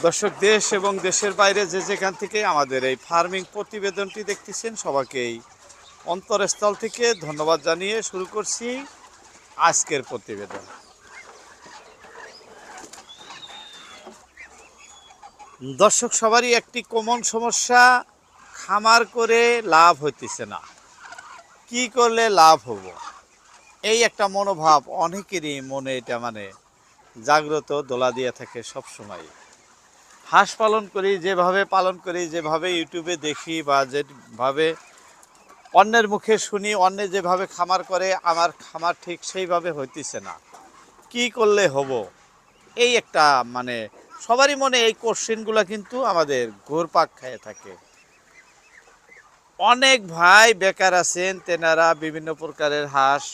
দর্শক, দেশ এবং দেশের বাইরে যে যেখান থেকে আমাদের এই ফার্মিং প্রতিবেদনটি দেখতেছেন সবাইকেই অন্তরস্থল থেকে ধন্যবাদ জানিয়ে শুরু করছি আজকের প্রতিবেদন। দর্শক, সবারই একটি কমন সমস্যা, খামার করে লাভ হইতেছে না, কি করলে লাভ হব, এই একটা মনোভাব অনেকেরই মনে এটা জাগ্রত দোলা দিয়ে থাকে সব সময়। হাঁস পালন করি, যেভাবে ইউটিউবে দেখি বা যেভাবে অন্যের মুখে শুনি, অন্যে যেভাবে খামার করে আমার খামার ঠিক সেইভাবে হইতেছে না, কি করলে হব, এই একটা সবারই মনে এই কোশ্চেনগুলো কিন্তু আমাদের ঘুরপাক খেয়ে থাকে। অনেক ভাই বেকার আছেন, তেনারা বিভিন্ন প্রকারের হাঁস,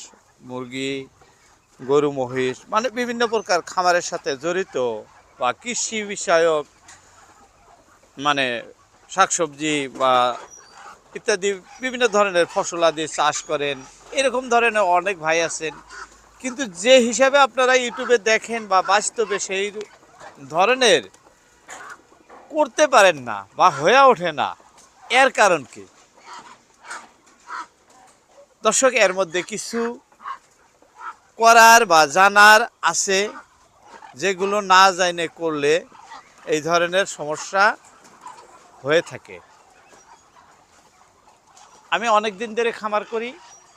মুরগি, গরু, মহিষ বিভিন্ন প্রকার খামারের সাথে জড়িত বা কৃষি বিষয়ক মানে শাকসবজি বা ইত্যাদি বিভিন্ন ধরনের ফসলাদি চাষ করেন, এরকম ধরনের অনেক ভাই আছেন। কিন্তু যে হিসাবে আপনারা ইউটিউবে দেখেন বা বাস্তবে সেই ধরনের করতে পারেন না বা হয়ে ওঠে না, এর কারণ কি? দর্শক, এর মধ্যে কিছু করার বা জানার আছে, যেগুলো না জানে করলে এই ধরনের সমস্যা হয়ে থাকে। আমি অনেক দিন ধরে খামার করি,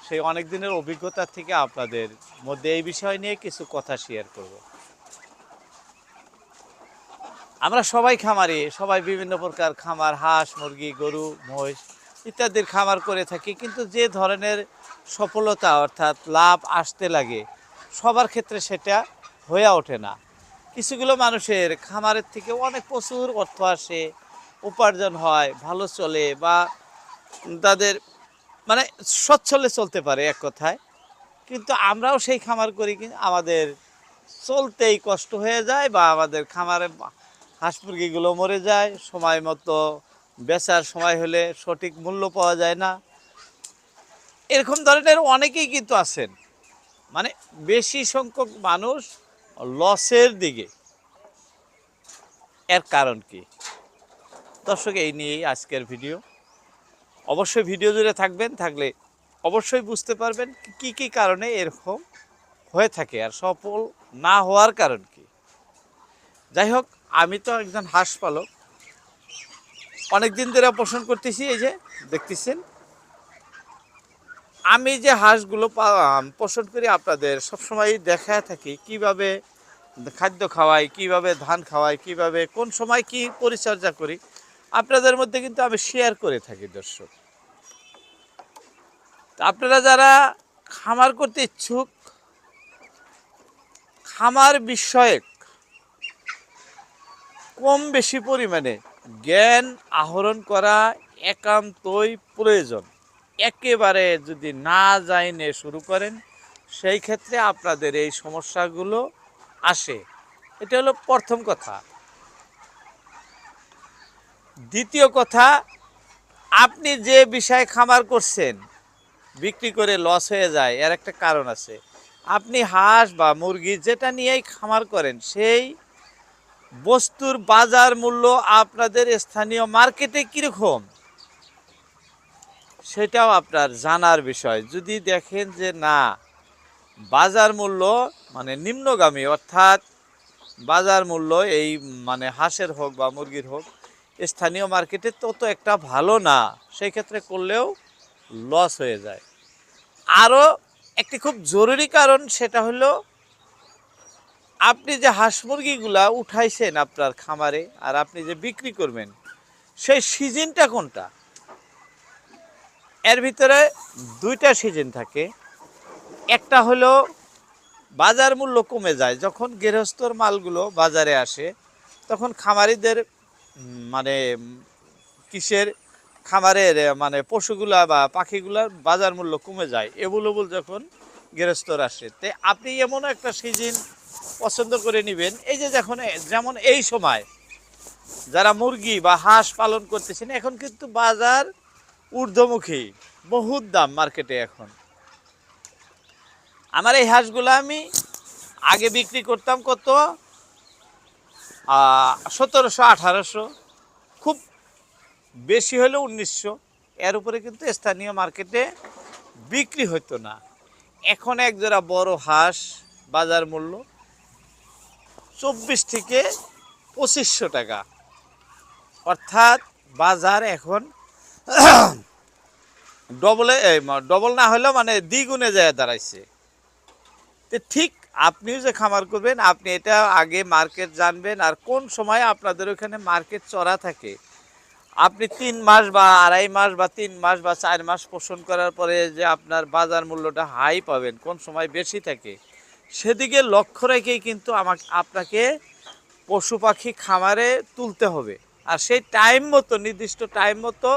সেই অনেক দিনের অভিজ্ঞতা থেকে আপনাদের মধ্যে এই বিষয় নিয়ে কিছু কথা শেয়ার করব। আমরা সবাই খামারি, সবাই বিভিন্ন প্রকার খামার, হাঁস, মুরগি, গরু, মহিষ ইত্যাদির খামার করে থাকি, কিন্তু যে ধরনের সফলতা অর্থাৎ লাভ আসতে লাগে সবার ক্ষেত্রে সেটা হয়ে ওঠে না। কিছুগুলো মানুষের খামারের থেকে অনেক প্রচুর অর্থ আসে, উপার্জন হয়, ভালো চলে বা তাদের সচ্ছলে চলতে পারে এক কথায়। কিন্তু আমরাও সেই খামার করি, কিন্তু আমাদের চলতেই কষ্ট হয়ে যায় বা আমাদের খামারে হাঁস মুরগিগুলো মরে যায়, সময় মতো বেচার সময় হলে সঠিক মূল্য পাওয়া যায় না। এরকম ধরনের অনেকেই কিন্তু আছেন, বেশি সংখ্যক মানুষ লসের দিকে। এর কারণ কি? দর্শক, এই নিয়েই আজকের ভিডিও। অবশ্যই ভিডিও জুড়ে থাকবেন, থাকলে অবশ্যই বুঝতে পারবেন কি কি কারণে এরকম হয়ে থাকে আর সফল না হওয়ার কারণ কি। যাই হোক, আমি তো একজন হাঁস পালক, অনেক দিন ধরে পোষণ করতেছি। এই যে দেখতেছেন, আমি যে হাঁসগুলো পোষণ করি আপনাদের সবসময় দেখায় থাকি কিভাবে খাদ্য খাওয়াই, কিভাবে ধান খাওয়াই, কিভাবে কোন সময় কি পরিচর্যা করি, আপনাদের মধ্যে কিন্তু আমি শেয়ার করে থাকি। দর্শক, আপনারা যারা খামার করতে ইচ্ছুক, খামার বিষয়ক কম বেশি পরিমাণে জ্ঞান আহরণ করা একান্তই প্রয়োজন। একেবারে যদি না জানে শুরু করেন, সেই ক্ষেত্রে আপনাদের এই সমস্যাগুলো আসে। এটা হলো প্রথম কথা। দ্বিতীয় কথা, আপনি যে বিষয়ে খামার করছেন বিক্রি করে লস হয়ে যায়, এর একটা কারণ আছে। আপনি হাঁস বা মুরগি যেটা নিয়েই খামার করেন, সেই বস্তুর বাজার মূল্য আপনাদের স্থানীয় মার্কেটে কীরকম সেটাও আপনার জানার বিষয়। যদি দেখেন যে না, বাজার মূল্য নিম্নগামী, অর্থাৎ বাজার মূল্য এই হাঁসের হোক বা মুরগির হোক স্থানীয় মার্কেটে তত একটা ভালো না, সেই ক্ষেত্রে করলেও লস হয়ে যায়। আরও একটি খুব জরুরি কারণ, সেটা হলো আপনি যে হাঁস মুরগিগুলা উঠাইছেন আপনার খামারে আর আপনি যে বিক্রি করবেন, সেই সিজনটা কোনটা? এর ভিতরে দুইটা সিজন থাকে। একটা হলো বাজার মূল্য কমে যায়, যখন গৃহস্থর মালগুলো বাজারে আসে তখন খামারিদের মানে কিসের খামারের পশুগুলা বা পাখিগুলার বাজার মূল্য কমে যায় এভেলেবল যখন গৃহস্থর আসে। তে আপনি এমন একটা সিজন পছন্দ করে নেবেন, এই যে যেমন এই সময় যারা মুরগি বা হাঁস পালন করতেছেন, এখন কিন্তু বাজার ঊর্ধ্বমুখী, বহুত দাম মার্কেটে। এখন আমার এই হাঁসগুলো আমি আগে বিক্রি করতাম কত, 1700-1800, খুব বেশি হলে 1900, এর উপরে কিন্তু স্থানীয় মার্কেটে বিক্রি হতো না। এখন এক জোড়া বড় হাঁস বাজার মূল্য 24 থেকে 2500 টাকা, অর্থাৎ বাজার এখন ডবল না হলেও মানে দ্বিগুণে যায় দাঁড়াইছে। তো ঠিক আপনিও যে খামার করবেন, আপনি এটা আগে মার্কেট জানবেন, আর কোন সময় আপনাদের ওখানে মার্কেট চড়া থাকে। আপনি 3 মাস বা 2.5 মাস বা 3 মাস বা 4 মাস পোষণ করার পরে যে আপনার বাজার মূল্যটা হাই পাবেন, কোন সময় বেশি থাকে, সেদিকে লক্ষ্য রেখেই কিন্তু আপনাকে পশু পাখি খামারে তুলতে হবে। আর সেই টাইম মতো, নির্দিষ্ট টাইম মতো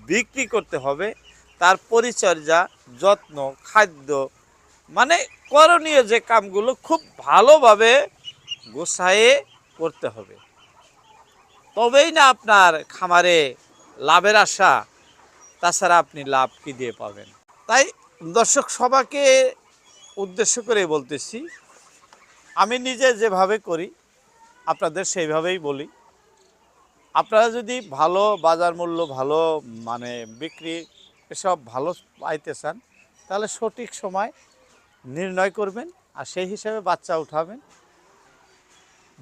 বিক্রি করতে হবে। তার পরিচর্যা, যত্ন, খাদ্য, মানে করণীয় যে কামগুলো খুব ভালোভাবে গোছায়ে করতে হবে, তবেই না আপনার খামারে লাভের আশা। তাছাড়া আপনি লাভ কি দিয়ে পাবেন? তাই দর্শক সবাইকে উদ্দেশ্য করে বলতেছি, আমি নিজে যেভাবে করি আপনাদের সেইভাবেই বলি। আপনারা যদি ভালো বাজার মূল্য, ভালো মানে বিক্রি এসব ভালো পাইতে চান, তাহলে সঠিক সময় নির্ণয় করবেন আর সেই হিসাবে বাচ্চা উঠাবেন।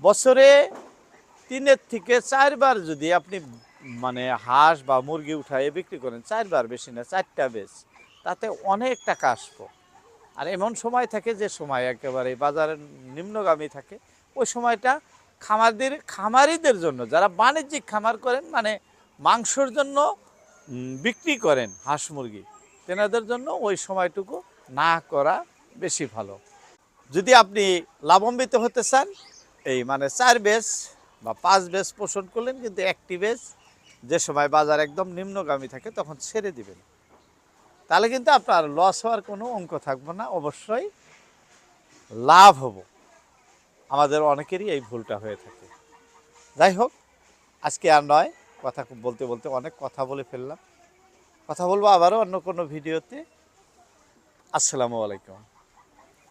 বছরে 3 থেকে 4 বার যদি আপনি মানে হাঁস বা মুরগি উঠায় বিক্রি করেন, 4 বার, বেশি না, 4টা বেশ, তাতে অনেক টাকা আসবো। আর এমন সময় থাকে যে সময় একেবারে বাজারের নিম্নগামী থাকে, ওই সময়টা খামারিদের জন্য, যারা বাণিজ্যিক খামার করেন, মানে মাংসের জন্য বিক্রি করেন হাঁস মুরগি, তেনাদের জন্য ওই সময়টুকু না করা বেশি ভালো। যদি আপনি লাভান্বিত হতে চান, এই মানে 4 বেচ বা 5 বেচ পোষণ করলেন, কিন্তু একটি বেচ যে সময় বাজার একদম নিম্নগামী থাকে তখন ছেড়ে দিবেন, তাহলে কিন্তু আপনার লস হওয়ার কোনো অঙ্ক থাকবে না, অবশ্যই লাভ হব। আমাদের অনেকেরই এই ভুলটা হয়ে থাকে। যাই হোক, আজকে আর নয়, কথা বলতে বলতে অনেক কথা বলে ফেললাম। কথা বলবো আবারও অন্য কোনো ভিডিওতে। আসসালামু আলাইকুম।